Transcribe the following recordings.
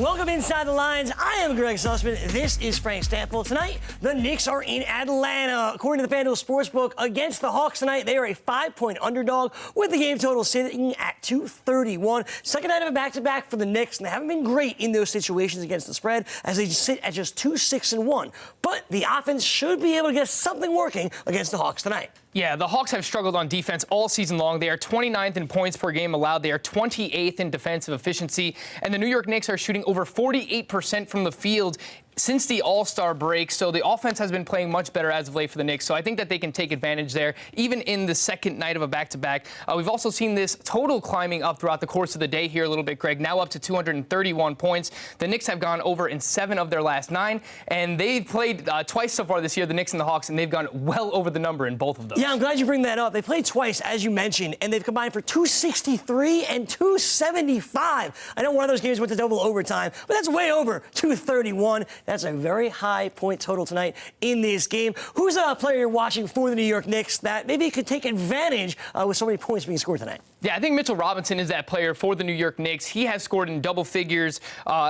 Welcome Inside the Lines. I am Greg Sussman. This is Frank Stanfield. Tonight, the Knicks are in Atlanta. According to the FanDuel Sportsbook, against the Hawks tonight, they are a 5-point underdog with the game total sitting at 231. Second night of a back-to-back for the Knicks, and they haven't been great in those situations against the spread as they sit at just 2-6-1. But the offense should be able to get something working against the Hawks tonight. Yeah, the Hawks have struggled on defense all season long. They are 29th in points per game allowed. They are 28th in defensive efficiency. And the New York Knicks are shooting over 48% from the field since the All-Star break. So the offense has been playing much better as of late for the Knicks. So I think that they can take advantage there, even in the second night of a back-to-back. We've also seen this total climbing up throughout the course of the day here a little bit, Greg, now up to 231 points. The Knicks have gone over in 7 of their last 9, and they've played twice so far this year, the Knicks and the Hawks, and they've gone well over the number in both of those. Yeah, I'm glad you bring that up. They played twice, as you mentioned, and they've combined for 263 and 275. I know one of those games went to double overtime, but that's way over 231. That's a very high point total tonight in this game. Who's a player you're watching for the New York Knicks that maybe could take advantage with so many points being scored tonight? Yeah, I think Mitchell Robinson is that player for the New York Knicks. He has scored in double figures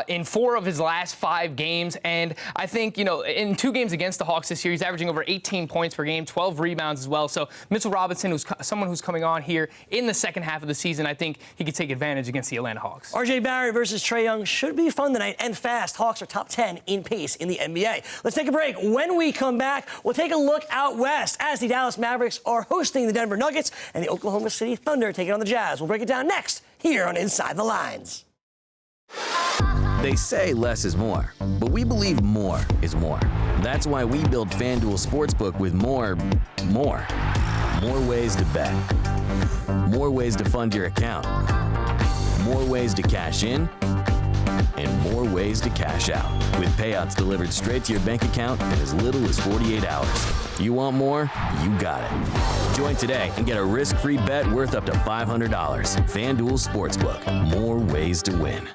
in 4 of his last 5 games. And I think, in 2 games against the Hawks this year, he's averaging over 18 points per game, 12 rebounds as well. So Mitchell Robinson, who's someone who's coming on here in the second half of the season, I think he could take advantage against the Atlanta Hawks. R.J. Barrett versus Trae Young should be fun tonight and fast. Hawks are top 10 in pace in the NBA. Let's take a break. When we come back, we'll take a look out west as the Dallas Mavericks are hosting the Denver Nuggets and the Oklahoma City Thunder taking on the Jazz. We'll break it down next here on Inside the Lines. They say less is more, but we believe more is more. That's why we built FanDuel Sportsbook with more ways to bet, more ways to fund your account, more ways to cash in, and more ways to cash out, with payouts delivered straight to your bank account in as little as 48 hours. You want more? You got it. Join today and get a risk-free bet worth up to $500. FanDuel Sportsbook. More ways to win.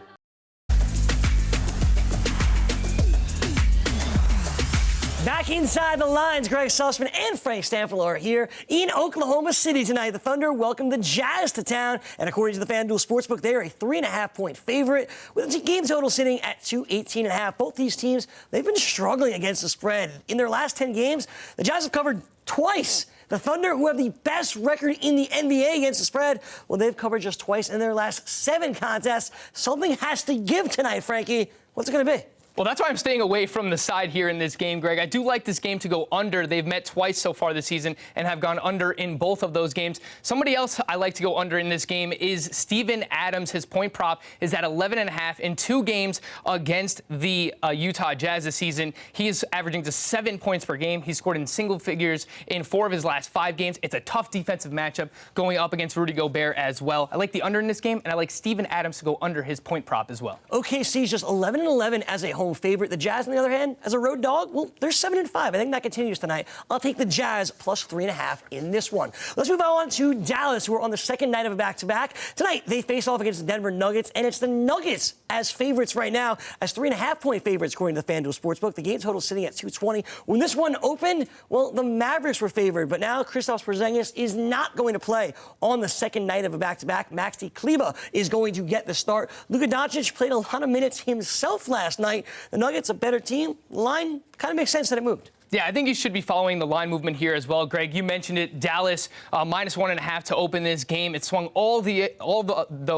Back inside the lines, Greg Sussman and Frank Stanfield are here in Oklahoma City tonight. The Thunder welcome the Jazz to town, and according to the FanDuel Sportsbook, they are a 3.5-point favorite with the game total sitting at 218.5. Both these teams, they've been struggling against the spread. In their last 10 games, the Jazz have covered twice. The Thunder, who have the best record in the NBA against the spread, well, they've covered just twice in their last 7 contests. Something has to give tonight, Frankie. What's it going to be? Well, that's why I'm staying away from the side here in this game, Greg. I do like this game to go under. They've met twice so far this season and have gone under in both of those games. Somebody else I like to go under in this game is Steven Adams. His point prop is at 11.5 in 2 games against the Utah Jazz this season. He is averaging just 7 points per game. He's scored in single figures in 4 of his last 5 games. It's a tough defensive matchup going up against Rudy Gobert as well. I like the under in this game, and I like Steven Adams to go under his point prop as well. OKC's just 11-11 as a home favorite. The Jazz, on the other hand, as a road dog, well, they're 7-5. I think that continues tonight. I'll take the Jazz plus 3.5 in this one. Let's move on to Dallas, who are on the second night of a back-to-back. Tonight, they face off against the Denver Nuggets, and it's the Nuggets as favorites right now, as 3.5-point favorites, according to the FanDuel Sportsbook. The game total is sitting at 220. When this one opened, well, the Mavericks were favored, but now Kristaps Porzingis is not going to play on the second night of a back-to-back. Maxi Kleber is going to get the start. Luka Doncic played a lot of minutes himself last night. The Nuggets a better team. Line kind of makes sense that it moved. Yeah, I think you should be following the line movement here as well, Greg. You mentioned it. Dallas minus 1.5 to open this game. It swung all the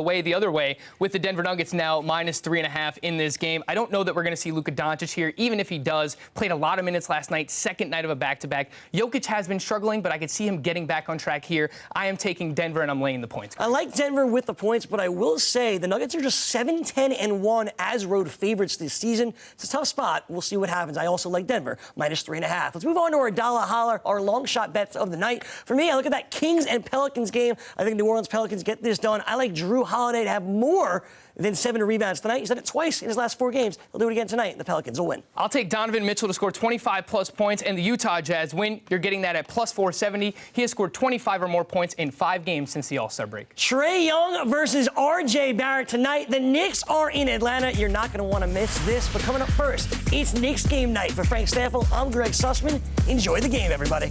way the other way with the Denver Nuggets now minus 3.5 in this game. I don't know that we're going to see Luka Doncic here, even if he does. Played a lot of minutes last night, second night of a back-to-back. Jokic has been struggling, but I could see him getting back on track here. I am taking Denver, and I'm laying the points. I like Denver with the points, but I will say the Nuggets are just 7-10-1 as road favorites this season. It's a tough spot. We'll see what happens. I also like Denver minus 3.5. Let's move on to our dollar holler, our long shot bets of the night. For me, I look at that Kings and Pelicans game. I think New Orleans Pelicans get this done. I like Drew Holiday to have more than 7 rebounds tonight. He's done it twice in his last 4 games. He'll do it again tonight, and the Pelicans will win. I'll take Donovan Mitchell to score 25-plus points, and the Utah Jazz win. You're getting that at plus 470. He has scored 25 or more points in 5 games since the All-Star break. Trae Young versus R.J. Barrett tonight. The Knicks are in Atlanta. You're not going to want to miss this. But coming up first, it's Knicks game night. For Frank Stanfield, I'm Greg Sussman. Enjoy the game, everybody.